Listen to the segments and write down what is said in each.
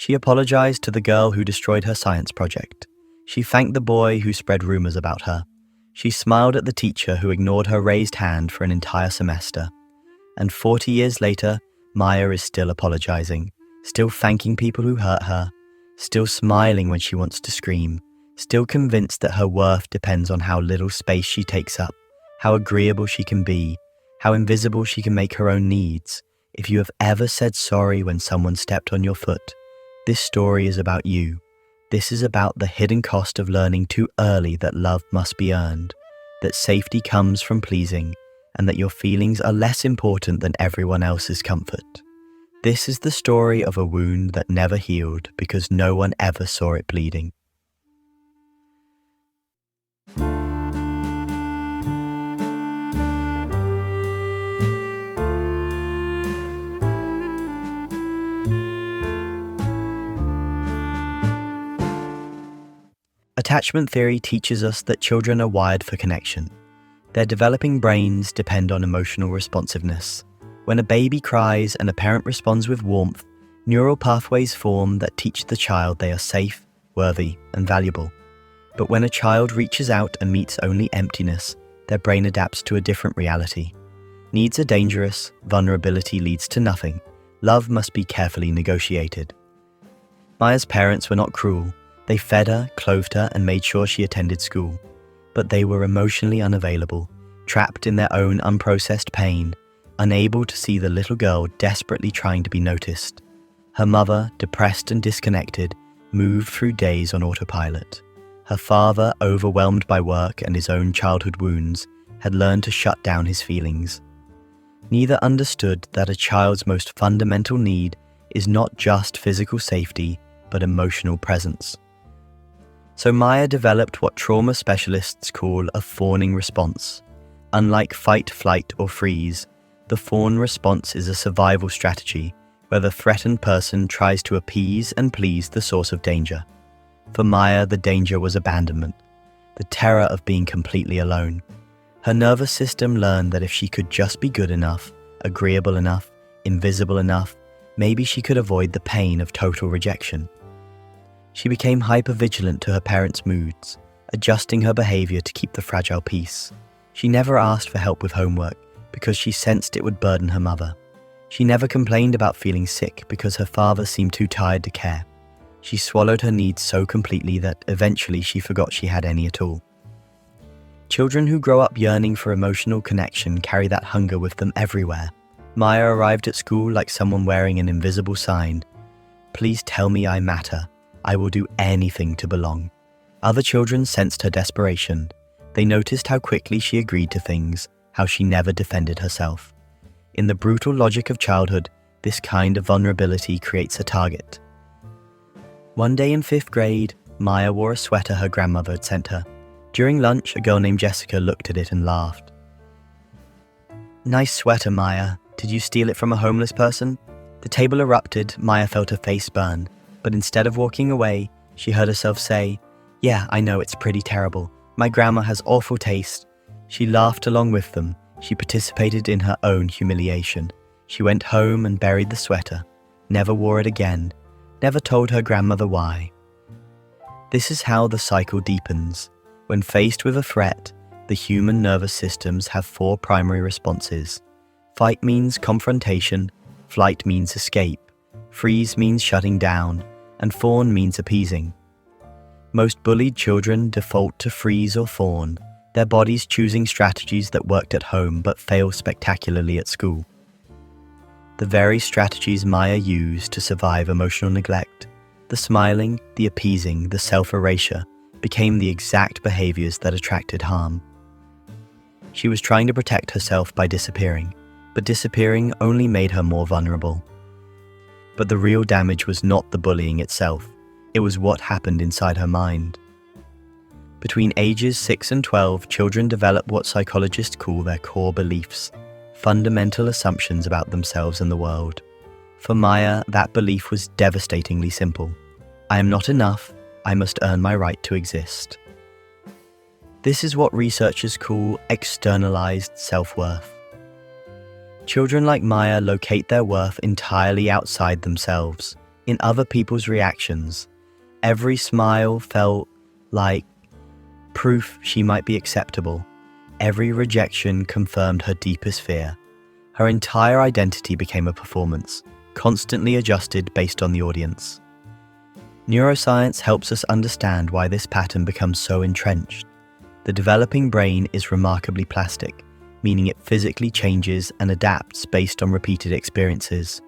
She apologized to the girl who destroyed her science project. She thanked the boy who spread rumors about her. She smiled at the teacher who ignored her raised hand for an entire semester. And 40 years later, Maya is still apologizing, still thanking people who hurt her, still smiling when she wants to scream, still convinced that her worth depends on how little space she takes up, how agreeable she can be, how invisible she can make her own needs. If you have ever said sorry when someone stepped on your foot, this story is about you. This is about the hidden cost of learning too early that love must be earned, that safety comes from pleasing, and that your feelings are less important than everyone else's comfort. This is the story of a wound that never healed because no one ever saw it bleeding. Attachment theory teaches us that children are wired for connection. Their developing brains depend on emotional responsiveness. When a baby cries and a parent responds with warmth, neural pathways form that teach the child they are safe, worthy, and valuable. But when a child reaches out and meets only emptiness, their brain adapts to a different reality. Needs are dangerous, vulnerability leads to nothing. Love must be carefully negotiated. Maya's parents were not cruel. They fed her, clothed her, and made sure she attended school. But they were emotionally unavailable, trapped in their own unprocessed pain, unable to see the little girl desperately trying to be noticed. Her mother, depressed and disconnected, moved through days on autopilot. Her father, overwhelmed by work and his own childhood wounds, had learned to shut down his feelings. Neither understood that a child's most fundamental need is not just physical safety, but emotional presence. So Maya developed what trauma specialists call a fawning response. Unlike fight, flight, or freeze, the fawn response is a survival strategy where the threatened person tries to appease and please the source of danger. For Maya, the danger was abandonment, the terror of being completely alone. Her nervous system learned that if she could just be good enough, agreeable enough, invisible enough, maybe she could avoid the pain of total rejection. She became hypervigilant to her parents' moods, adjusting her behavior to keep the fragile peace. She never asked for help with homework because she sensed it would burden her mother. She never complained about feeling sick because her father seemed too tired to care. She swallowed her needs so completely that eventually she forgot she had any at all. Children who grow up yearning for emotional connection carry that hunger with them everywhere. Maya arrived at school like someone wearing an invisible sign. Please tell me I matter. I will do anything to belong. Other children sensed her desperation. They noticed how quickly she agreed to things, how she never defended herself. In the brutal logic of childhood, this kind of vulnerability creates a target. One day in 5th grade, Maya wore a sweater her grandmother had sent her. During lunch, a girl named Jessica looked at it and laughed. "Nice sweater, Maya. Did you steal it from a homeless person?" The table erupted. Maya felt her face burn. But instead of walking away, she heard herself say, "Yeah, I know it's pretty terrible. My grandma has awful taste." She laughed along with them. She participated in her own humiliation. She went home and buried the sweater, never wore it again, never told her grandmother why. This is how the cycle deepens. When faced with a threat, the human nervous systems have 4 primary responses. Fight means confrontation, flight means escape, freeze means shutting down, and fawn means appeasing. Most bullied children default to freeze or fawn, their bodies choosing strategies that worked at home but fail spectacularly at school. The very strategies Maya used to survive emotional neglect, the smiling, the appeasing, the self-erasure, became the exact behaviors that attracted harm. She was trying to protect herself by disappearing, but disappearing only made her more vulnerable. But the real damage was not the bullying itself. It was what happened inside her mind. Between ages 6 and 12, children develop what psychologists call their core beliefs, fundamental assumptions about themselves and the world. For Maya, that belief was devastatingly simple. I am not enough. I must earn my right to exist. This is what researchers call externalized self-worth. Children like Maya locate their worth entirely outside themselves. in other people's reactions. Every smile felt like proof she might be acceptable. Every rejection confirmed her deepest fear. Her entire identity became a performance, constantly adjusted based on the audience. Neuroscience helps us understand why this pattern becomes so entrenched. The developing brain is remarkably plastic, meaning it physically changes and adapts based on repeated experiences.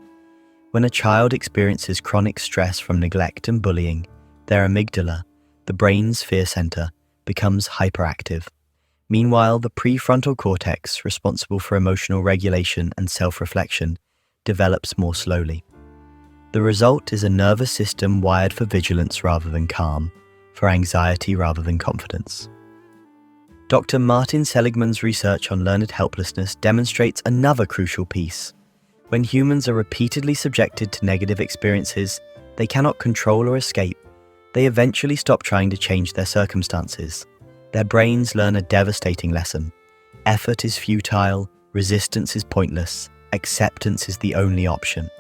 When a child experiences chronic stress from neglect and bullying, their amygdala, the brain's fear center, becomes hyperactive. Meanwhile, the prefrontal cortex, responsible for emotional regulation and self-reflection, develops more slowly. The result is a nervous system wired for vigilance rather than calm, for anxiety rather than confidence. Dr. Martin Seligman's research on learned helplessness demonstrates another crucial piece. When humans are repeatedly subjected to negative experiences they cannot control or escape, they eventually stop trying to change their circumstances. Their brains learn a devastating lesson. Effort is futile, resistance is pointless, acceptance is the only option.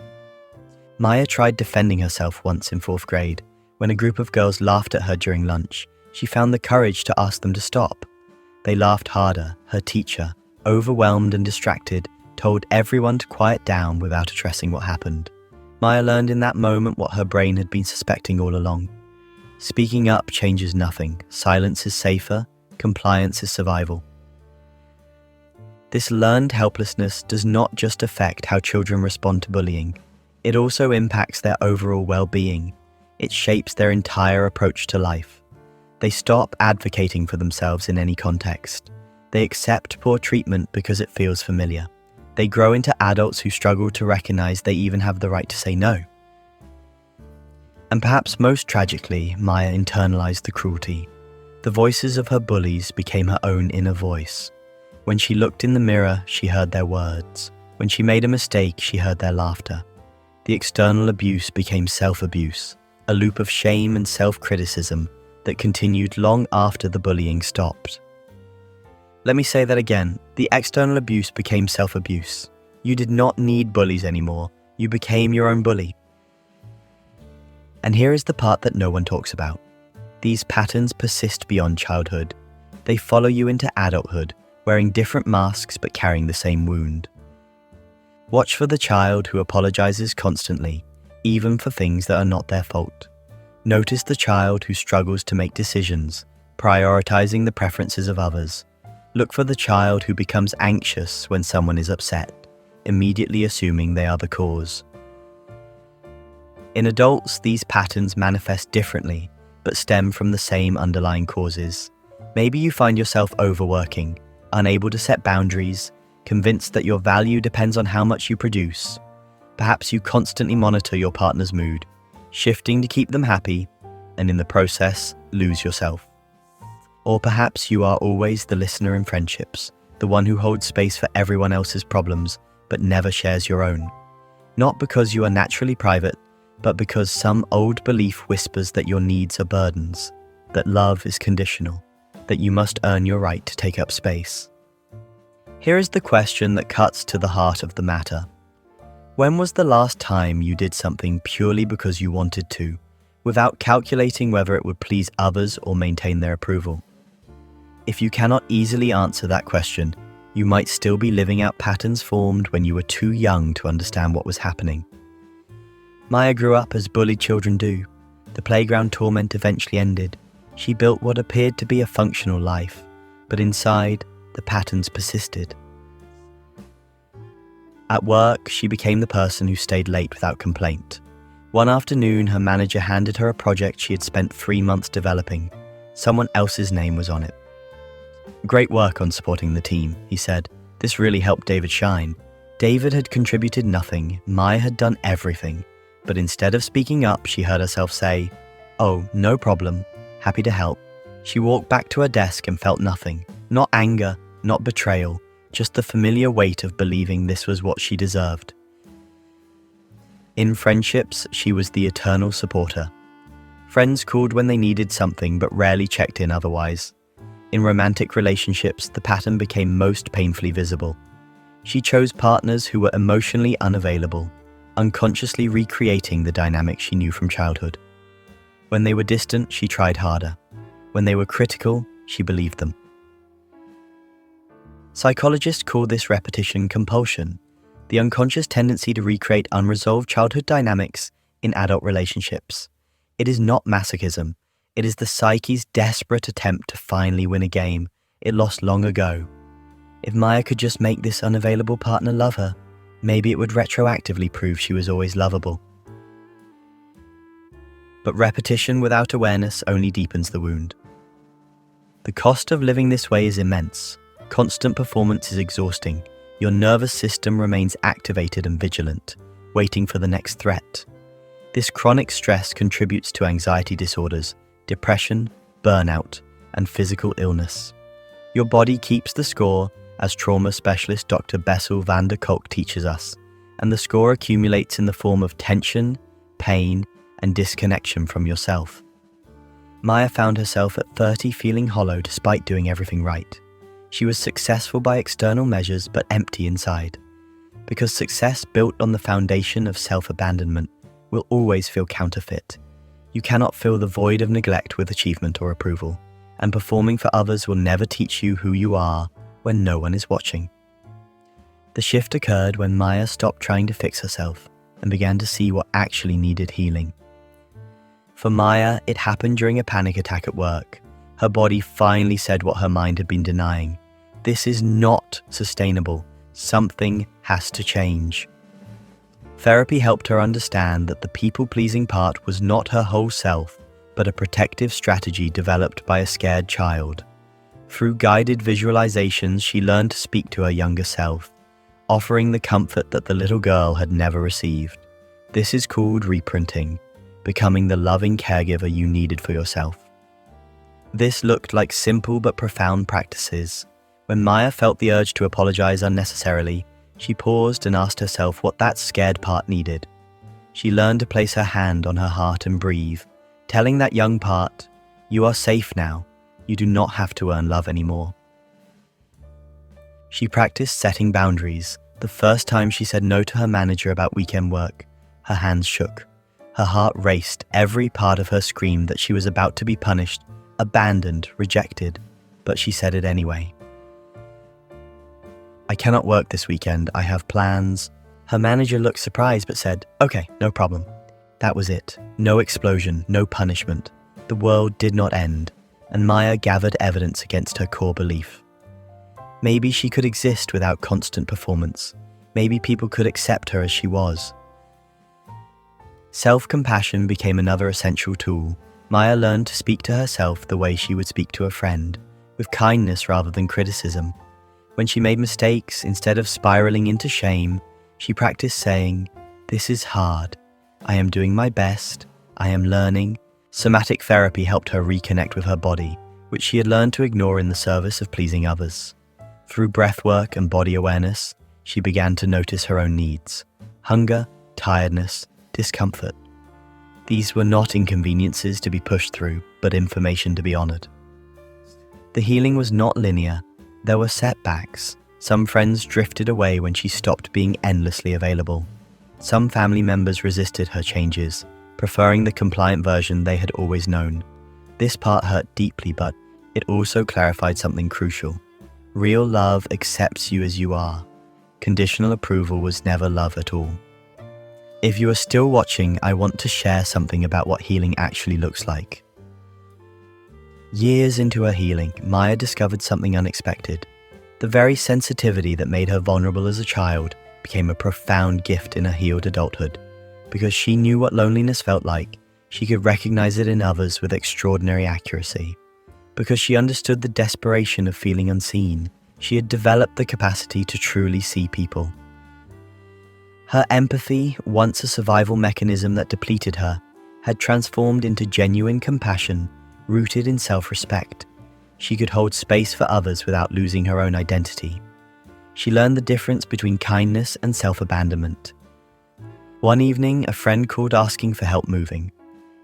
Maya tried defending herself once in 4th grade. When a group of girls laughed at her during lunch, she found the courage to ask them to stop. They laughed harder. Her teacher, overwhelmed and distracted, told everyone to quiet down without addressing what happened. Maya learned in that moment what her brain had been suspecting all along. Speaking up changes nothing. Silence is safer. Compliance is survival. This learned helplessness does not just affect how children respond to bullying. It also impacts their overall well-being. It shapes their entire approach to life. They stop advocating for themselves in any context. They accept poor treatment because it feels familiar. They grow into adults who struggle to recognize they even have the right to say no. And perhaps most tragically, Maya internalized the cruelty. The voices of her bullies became her own inner voice. When she looked in the mirror, she heard their words. When she made a mistake, she heard their laughter. The external abuse became self-abuse, a loop of shame and self-criticism that continued long after the bullying stopped. Let me say that again. The external abuse became self-abuse. You did not need bullies anymore. You became your own bully. And here is the part that no one talks about. These patterns persist beyond childhood. They follow you into adulthood, wearing different masks but carrying the same wound. Watch for the child who apologizes constantly, even for things that are not their fault. Notice the child who struggles to make decisions, prioritizing the preferences of others. Look for the child who becomes anxious when someone is upset, immediately assuming they are the cause. In adults, these patterns manifest differently, but stem from the same underlying causes. Maybe you find yourself overworking, unable to set boundaries, convinced that your value depends on how much you produce. Perhaps you constantly monitor your partner's mood, shifting to keep them happy, and in the process, lose yourself. Or perhaps you are always the listener in friendships, the one who holds space for everyone else's problems, but never shares your own. Not because you are naturally private, but because some old belief whispers that your needs are burdens, that love is conditional, that you must earn your right to take up space. Here is the question that cuts to the heart of the matter. When was the last time you did something purely because you wanted to, without calculating whether it would please others or maintain their approval? If you cannot easily answer that question, you might still be living out patterns formed when you were too young to understand what was happening. Maya grew up as bullied children do. The playground torment eventually ended. She built what appeared to be a functional life, but inside, the patterns persisted. At work, she became the person who stayed late without complaint. One afternoon, her manager handed her a project she had spent 3 months developing. Someone else's name was on it. "Great work on supporting the team," he said. "This really helped David shine." David had contributed nothing. Maya had done everything. But instead of speaking up, she heard herself say, "Oh, no problem. Happy to help." She walked back to her desk and felt nothing. Not anger, not betrayal, just the familiar weight of believing this was what she deserved. In friendships, she was the eternal supporter. Friends called when they needed something but rarely checked in otherwise. In romantic relationships, the pattern became most painfully visible. She chose partners who were emotionally unavailable, unconsciously recreating the dynamic she knew from childhood. When they were distant, she tried harder. When they were critical, she believed them. Psychologists call this repetition compulsion, the unconscious tendency to recreate unresolved childhood dynamics in adult relationships. It is not masochism. It is the psyche's desperate attempt to finally win a game it lost long ago. If Maya could just make this unavailable partner love her, maybe it would retroactively prove she was always lovable. But repetition without awareness only deepens the wound. The cost of living this way is immense. Constant performance is exhausting. Your nervous system remains activated and vigilant, waiting for the next threat. This chronic stress contributes to anxiety disorders, depression, burnout, and physical illness. Your body keeps the score, as trauma specialist Dr. Bessel van der Kolk teaches us, and the score accumulates in the form of tension, pain, and disconnection from yourself. Maya found herself at 30 feeling hollow despite doing everything right. She was successful by external measures but empty inside. Because success built on the foundation of self-abandonment will always feel counterfeit. You cannot fill the void of neglect with achievement or approval, and performing for others will never teach you who you are when no one is watching. The shift occurred when Maya stopped trying to fix herself and began to see what actually needed healing. For Maya, it happened during a panic attack at work. Her body finally said what her mind had been denying. This is not sustainable. Something has to change. Therapy helped her understand that the people-pleasing part was not her whole self, but a protective strategy developed by a scared child. Through guided visualizations, she learned to speak to her younger self, offering the comfort that the little girl had never received. This is called reprinting, becoming the loving caregiver you needed for yourself. This looked like simple but profound practices. When Maya felt the urge to apologize unnecessarily, she paused and asked herself what that scared part needed. She learned to place her hand on her heart and breathe, telling that young part, "You are safe now. You do not have to earn love anymore." She practiced setting boundaries. The first time she said no to her manager about weekend work, her hands shook. Her heart raced. Every part of her screamed that she was about to be punished, abandoned, rejected, but she said it anyway. "I cannot work this weekend. I have plans." Her manager looked surprised but said, "Okay, no problem." That was it. No explosion, no punishment. The world did not end, and Maya gathered evidence against her core belief. Maybe she could exist without constant performance. Maybe people could accept her as she was. Self-compassion became another essential tool. Maya learned to speak to herself the way she would speak to a friend, with kindness rather than criticism. When she made mistakes, instead of spiraling into shame, she practiced saying, "This is hard. I am doing my best. I am learning." Somatic therapy helped her reconnect with her body, which she had learned to ignore in the service of pleasing others. Through breathwork and body awareness, she began to notice her own needs: hunger, tiredness, discomfort. These were not inconveniences to be pushed through, but information to be honored. The healing was not linear. There were setbacks. Some friends drifted away when she stopped being endlessly available. Some family members resisted her changes, preferring the compliant version they had always known. This part hurt deeply, but it also clarified something crucial. Real love accepts you as you are. Conditional approval was never love at all. If you are still watching, I want to share something about what healing actually looks like. Years into her healing, Maya discovered something unexpected. The very sensitivity that made her vulnerable as a child became a profound gift in her healed adulthood. Because she knew what loneliness felt like, she could recognize it in others with extraordinary accuracy. Because she understood the desperation of feeling unseen, she had developed the capacity to truly see people. Her empathy, once a survival mechanism that depleted her, had transformed into genuine compassion rooted in self-respect. She could hold space for others without losing her own identity. She learned the difference between kindness and self-abandonment. One evening, a friend called asking for help moving.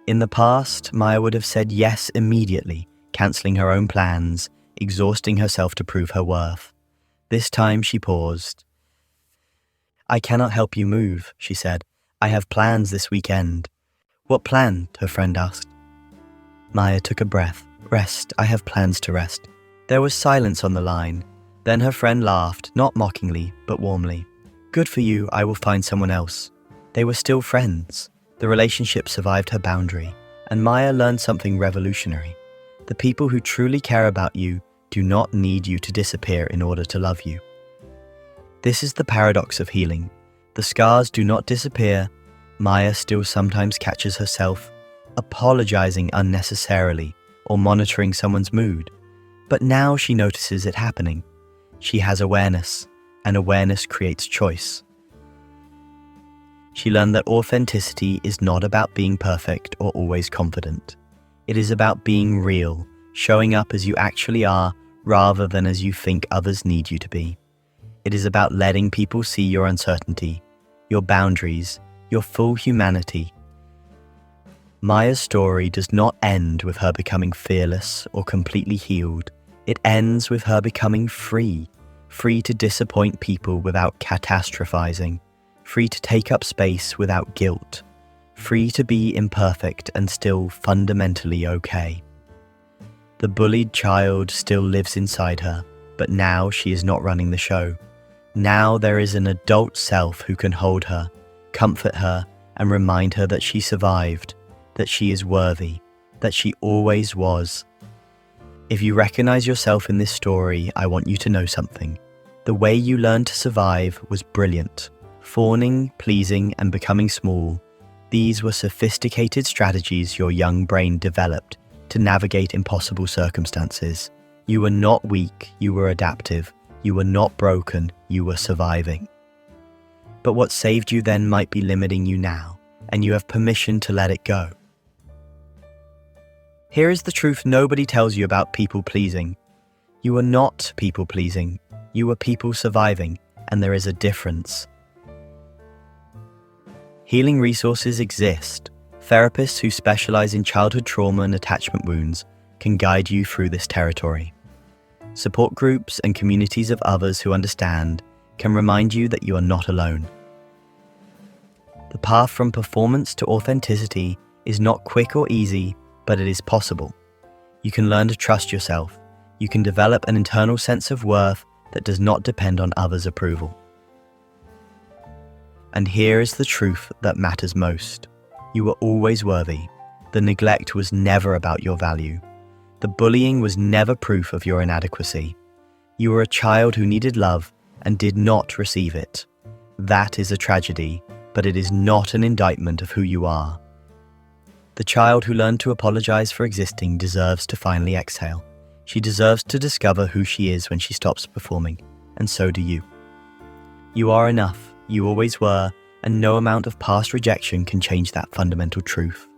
In the past, Maya would have said yes immediately, cancelling her own plans, exhausting herself to prove her worth. This time she paused. "I cannot help you move," she said. I have plans this weekend. What plan? Her friend asked. Maya took a breath. Rest, I have plans to rest. There was silence on the line. Then her friend laughed, not mockingly, but warmly. Good for you, I will find someone else. They were still friends. The relationship survived her boundary, and Maya learned something revolutionary. The people who truly care about you do not need you to disappear in order to love you. This is the paradox of healing. The scars do not disappear. Maya still sometimes catches herself apologizing unnecessarily or monitoring someone's mood. But now she notices it happening. She has awareness, and awareness creates choice. She learned that authenticity is not about being perfect or always confident. It is about being real, showing up as you actually are rather than as you think others need you to be. It is about letting people see your uncertainty, your boundaries, your full humanity. Maya's story does not end with her becoming fearless or completely healed. It ends with her becoming free to disappoint people without catastrophizing, free to take up space without guilt, free to be imperfect and still fundamentally okay. The bullied child still lives inside her, but now she is not running the show. Now there is an adult self who can hold her, comfort her, and remind her that she survived, that she is worthy, that she always was. If you recognize yourself in this story, I want you to know something. The way you learned to survive was brilliant. Fawning, pleasing, and becoming small, these were sophisticated strategies your young brain developed to navigate impossible circumstances. You were not weak, you were adaptive. You were not broken, you were surviving. But what saved you then might be limiting you now, and you have permission to let it go. Here is the truth nobody tells you about people-pleasing. You are not people-pleasing. You are people surviving, and there is a difference. Healing resources exist. Therapists who specialize in childhood trauma and attachment wounds can guide you through this territory. Support groups and communities of others who understand can remind you that you are not alone. The path from performance to authenticity is not quick or easy, but it is possible. You can learn to trust yourself. You can develop an internal sense of worth that does not depend on others' approval. And here is the truth that matters most. You were always worthy. The neglect was never about your value. The bullying was never proof of your inadequacy. You were a child who needed love and did not receive it. That is a tragedy, but it is not an indictment of who you are. The child who learned to apologize for existing deserves to finally exhale. She deserves to discover who she is when she stops performing, and so do you. You are enough, you always were, and no amount of past rejection can change that fundamental truth.